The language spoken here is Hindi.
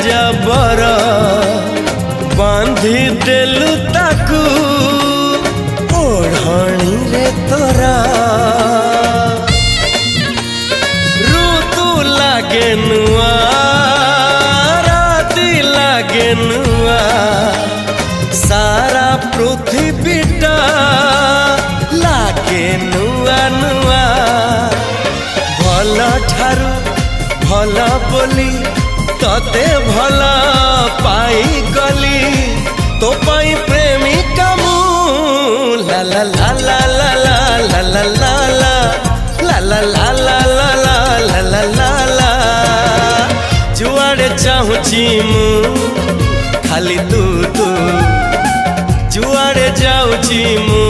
जबर बांधी देलु ताकू ओढ़णी रे तोरा ऋतु लागे नुआ राति लागे नुआ सारा पृथ्वीटा लागे नुआ नुआ भल ठारू भल बोली तते भल पाई गली तो पाई प्रेमिका मु ला ला ला ला ला ला ला ला ला ला ला ला ला ला ला ला ला जुआड़े चाहूची मु खाली तू तू जुआड़े जाऊची मु